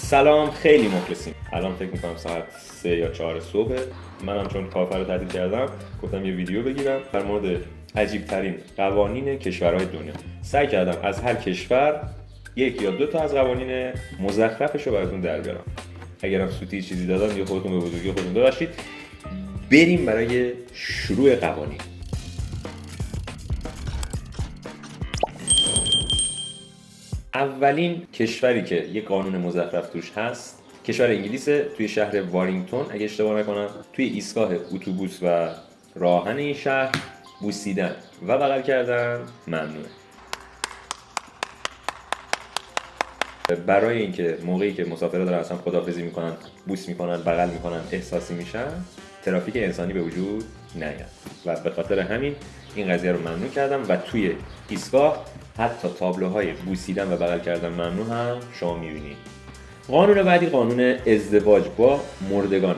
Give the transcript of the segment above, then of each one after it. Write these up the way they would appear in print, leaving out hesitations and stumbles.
سلام، خیلی مخلصیم. الان فکر میکنم ساعت 3 یا 4 صبح. منم چون کافر رو تعطیل کردم گفتم یه ویدیو بگیرم در مورد عجیب ترین قوانین کشورهای دنیا. سعی کردم از هر کشور یک یا دو تا از قوانین مزخرفش رو براتون در بیارم. اگرم سوتی چیزی دادم یه خودتون به بزرگی خودتون ببخشید. بریم برای شروع قوانین. اولین کشوری که یک قانون مزخرف توش هست کشور انگلیسه، توی شهر وارینگتون اگه اشتباه نکنم. توی ایستگاه اتوبوس و راهن این شهر بوسیدن و بغل کردن ممنوعه. برای اینکه موقعی که مسافرها دارن اصلا خداحافظی میکنن، بوس میکنن، بغل میکنن، احساسی میشن، ترافیک انسانی به وجود نیاد و به خاطر همین این قضیه رو ممنوع کردم و توی ایستگاه حتی تابلوهای بوسیدن و بغل کردن ممنوع هم شما میبینید. قانون بعدی قانون ازدواج با مردگان.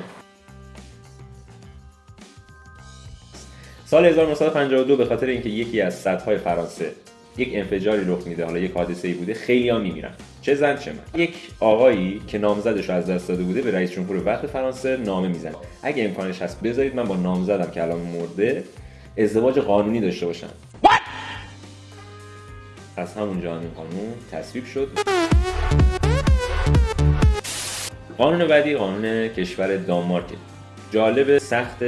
سال 1952 به خاطر اینکه یکی از سدهای فرانسه یک انفجاری رخ میده، حالا یک حادثه‌ای بوده، خیلی‌ها میمیرن، چه زن چه مرد. یک آقایی که نامزدش رو از دست داده بوده به رئیس جمهور وقت فرانسه نامه میزنه اگه امکانش هست بذارید من با نامزدم که الان مرده ازدواج قانونی داشته باشم. از همونجا این قانون تصویب شد. قانون بعدی قانون کشور دانمارک. جالب، سخت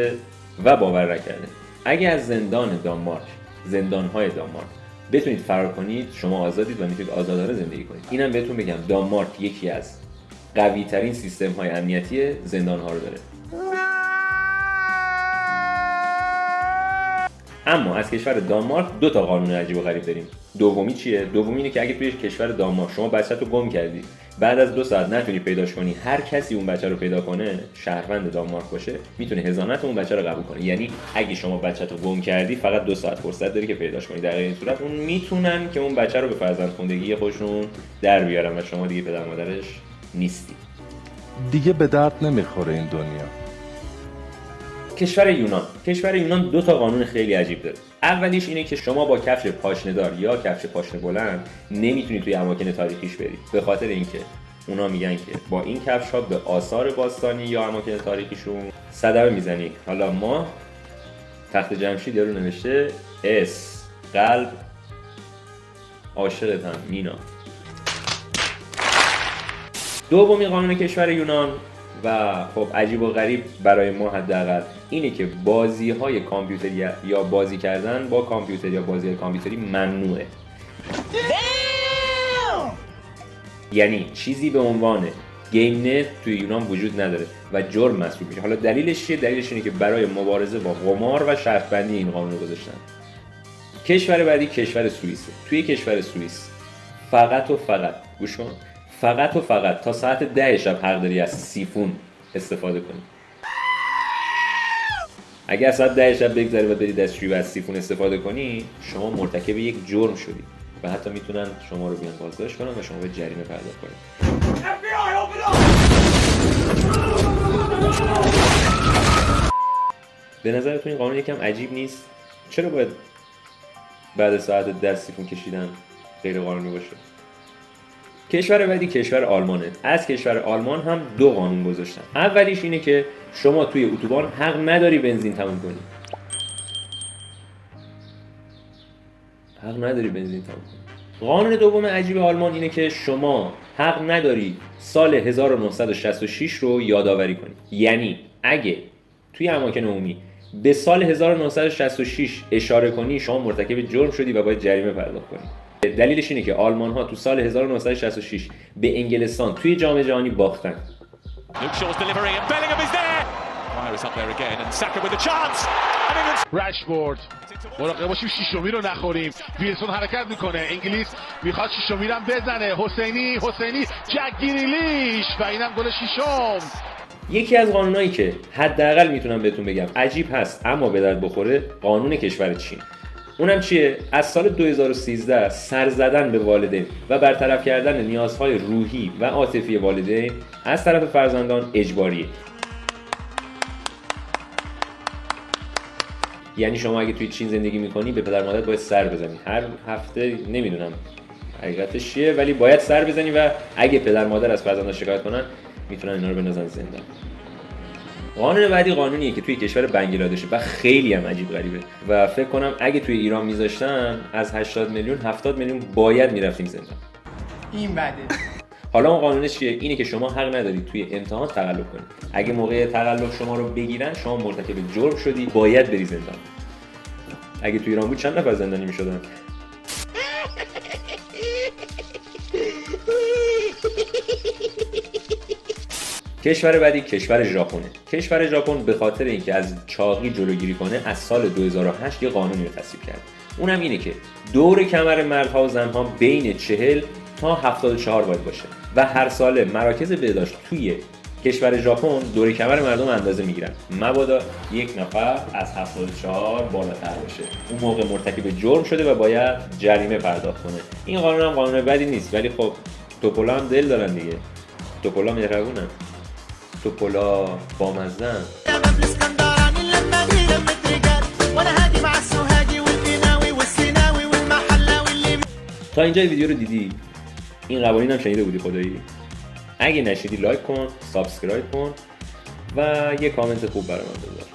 و باور نکرده. اگه از زندان‌های دانمارک بتونید فرار کنید، شما آزادید و میتونید آزادانه زندگی کنید. اینم بهتون بگم دانمارک یکی از قوی ترین سیستم های امنیتی زندان ها رو داره. اما از کشور دانمارک دو تا قانون عجیب و غریب داریم. دومی چیه؟ دومی اینه که اگه توی کشور دانمارک شما بچه‌تو گم کردی، بعد از 2 ساعت نتونی پیداش کنی، هر کسی اون بچه رو پیدا کنه، شهروند دانمارک باشه، میتونه حضانت اون بچه رو قبول کنه. یعنی اگه شما بچه‌تو گم کردی فقط 2 ساعت فرصت داری که پیداش کنی. در این صورت اون میتونن که اون بچه رو به فرزندخوندگی خودشون در بیارن و شما دیگه پدر مادرش نیستی. دیگه به درد نمیخوره این دنیا. کشور یونان 2 تا قانون خیلی عجیب داره. اولیش اینه که شما با کفش پاشنه‌دار یا کفش پاشنه بلند نمیتونید توی اماکن تاریخیش برید، به خاطر اینکه اونا میگن که با این کفش‌ها به آثار باستانی یا اماکن تاریخیشون صدمه میزنید. حالا ما تخت جمشید یارو نوشته اس قلب عاشقتم مینا. دومی قانون کشور یونان و خب عجیب و غریب برای ما حداقل اینه که بازی‌های کامپیوتری یا بازی کردن با کامپیوتر یا بازی کامپیوتری ممنوعه. یعنی چیزی به عنوان گیم نت توی یونان وجود نداره و جرم محسوب میشه. حالا دلیلش چیه؟ دلیلش اینه که برای مبارزه با قمار و شرط بندی این قانون رو گذاشتن. کشور بعدی کشور سوئیسه. توی کشور سوئیس فقط و فقط گوش کن، فقط و فقط تا ساعت 10 شب حق داری از سیفون استفاده کنی. اگه از ساعت 10 شب بگذاری و بری دستشویی و از سیفون استفاده کنی، شما مرتکب یک جرم شدی و حتی میتونن شما رو بیان بازداشت کنن و شما به جریمه پرداخت کنید. به نظرتون این قانون یکم عجیب نیست؟ چرا باید بعد ساعت 10 سیفون کشیدن غیر قانونی باشه؟ کشور بعدی کشور آلمانه. از کشور آلمان هم 2 قانون گذاشتن. اولیش اینه که شما توی اتوبان حق نداری بنزین تموم کنی. قانون دوم عجیب آلمان اینه که شما حق نداری سال 1966 رو یادآوری کنی. یعنی اگه توی اماکن عمومی به سال 1966 اشاره کنی، شما مرتکب جرم شدی و باید جریمه پرداخت کنی. دلیلش اینه که آلمان ها تو سال 1966 به انگلستان توی جام جهانی باختن. رشفورد مراقب باشیم شیشمی رو نخوریم. ویلسون حرکت میکنه، انگلیس میخواد شیشمی رو بزنه. حسینی جک گریلیش و اینم گل شیشم. یکی از قانونایی که حداقل میتونم بهتون بگم عجیب هست اما به درد بخوره، قانون کشور چین. اونم چیه؟ از سال 2013 سر زدن به والدین و برطرف کردن نیازهای روحی و عاطفی والدین از طرف فرزندان اجباریه. یعنی شما اگه توی چین زندگی میکنی به پدر مادر باید سر بزنی. هر هفته نمیدونم حقیقتش چیه، ولی باید سر بزنی و اگه پدر مادر از فرزندان شکایت کنن میتونن اینا رو بندازن زندان. قانون بعدی قانونیه که توی کشور بنگلادشه و خیلی هم عجیب غریبه و فکر کنم اگه توی ایران میذاشتن از 80 میلیون 70 میلیون باید میرفتیم زندان. این بده. حالا اون قانونش چیه؟ اینه که شما حق ندارید توی امتحان تقلب کنید. اگه موقع تقلب شما رو بگیرن شما مرتکب جرم شدی، باید بری زندان. اگه توی ایران بود چند نفر زندانی میشدن؟ کشور بعدی کشور ژاپنه. کشور ژاپن به خاطر اینکه از چاقی جلوگیری کنه از سال 2008 یه قانونی رو تصویب کرد. اونم اینه که دور کمر مردها و زنها بین 40 تا 74 باید باشه و هر ساله مراکز بهداشت توی کشور ژاپن دور کمر مردم اندازه میگیرن مبادا یک نفر از 74 بالاتر باشه. اون موقع مرتکب جرم شده و باید جریمه پرداخت کنه. این قانون هم قانون بدی نیست، ولی خب توپولا هم دل دارن دیگه. توپولا مهربونن، توپولا بامزن. تا اینجا ویدیو رو دیدی؟ این قوانین هم شنیده بودی خدایی؟ اگه نشیدی لایک کن، سابسکرایب کن و یه کامنت خوب برای من بذار.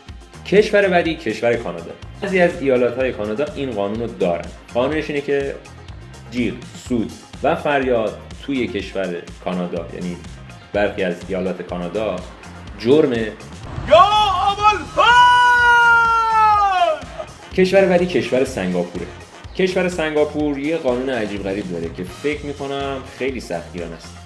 کشور بعدی کشور کانادا. بعضی از ایالت‌های کانادا این قانون رو دارن. قانونش اینه که جیغ، سود و فریاد توی کشور کانادا، یعنی برخی از ایالات کانادا، جرمه. کشور بعدی کشور سنگاپوره. کشور سنگاپور یه قانون عجیب غریب داره که فکر میکنم خیلی سختگیرانه است.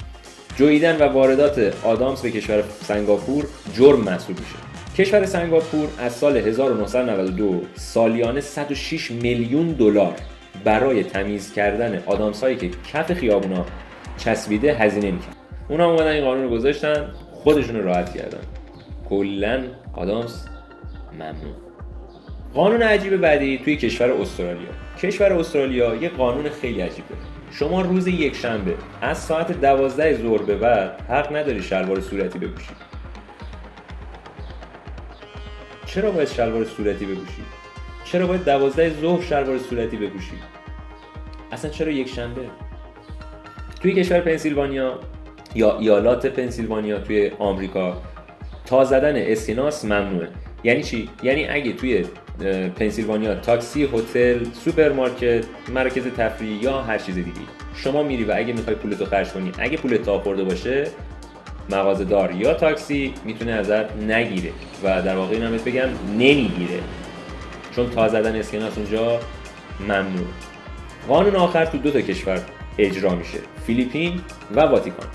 جویدن و واردات آدامس به کشور سنگاپور جرم محسوب میشه. کشور سنگاپور از سال 1992 سالیانه 106 میلیون دلار برای تمیز کردن آدامس هایی که کف خیابونا چسبیده هزینه میکنن. اونا اومدن این قانون رو گذاشتن، خودشون رو راحت کردن. کلاً آدامس ممنون. قانون عجیب بعدی توی کشور استرالیا. کشور استرالیا یه قانون خیلی عجیبه. شما روز یک شنبه از ساعت 12 ظهر به بعد حق نداری شلوار صورتی بپوشی. چرا باید شلوار صورتی بپوشی؟ چرا باید 12 ظهر شلوار صورتی بپوشی؟ اصلا چرا یک شنبه؟ توی کشور پنسیلوانیا یا ایالات پنسیلوانیا توی آمریکا تا زدن اسکناس ممنوعه. یعنی چی؟ یعنی اگه توی پنسیلوانیا تاکسی، هتل، سوپرمارکت، مراکز تفریحی یا هر چیز دیگه شما میری و اگه میخوای پولتو خرج کنی، اگه پولت تا خورده باشه، مغازه‌دار یا تاکسی میتونه ازت نگیره و در واقع اینم بگم نمیگیره، چون تا زدن اسکناس اونجا ممنوع. قانون آخر تو 2 تا کشور اجرا میشه، فیلیپین و واتیکان.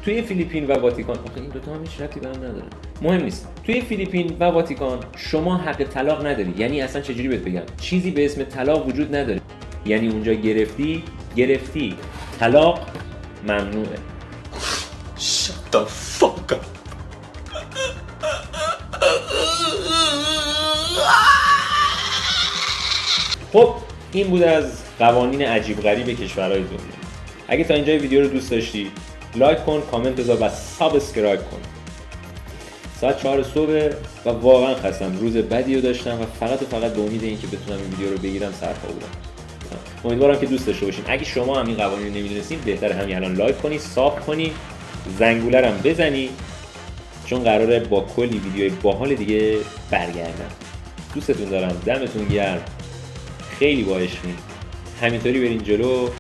توی فیلیپین و واتیکان، آخه این دوتا هم هیچ ربطی به هم نداره، مهم نیست. توی فیلیپین و واتیکان شما حق طلاق نداری. یعنی اصلا چجوری بهت بگم، چیزی به اسم طلاق وجود نداره. یعنی اونجا گرفتی، طلاق ممنوعه. Shut the fuck up. خب این بود از قوانین عجیب غریب کشورهای دنیا. اگه تا اینجا ویدیو رو دوست داشتی لایک کن، کامنت بذار و سابسکرایب کن. ساعت 4 صبح و واقعا خستم، روز بدی رو داشتم و فقط به امید اینکه بتونم این ویدیو رو بگیرم سرپا بودم. امیدوارم که دوست داشته باشین. اگه شما هم این قوانین رو نمیدونستین بهتره همین الان لایک کنی، ساب کنی، زنگوله رو هم بزنی، چون قراره با کلی ویدیوی باحال دیگه برگردم. دوستتون دارم، دمتون گرم، خیلی با عشقین. همینطوری برین جلو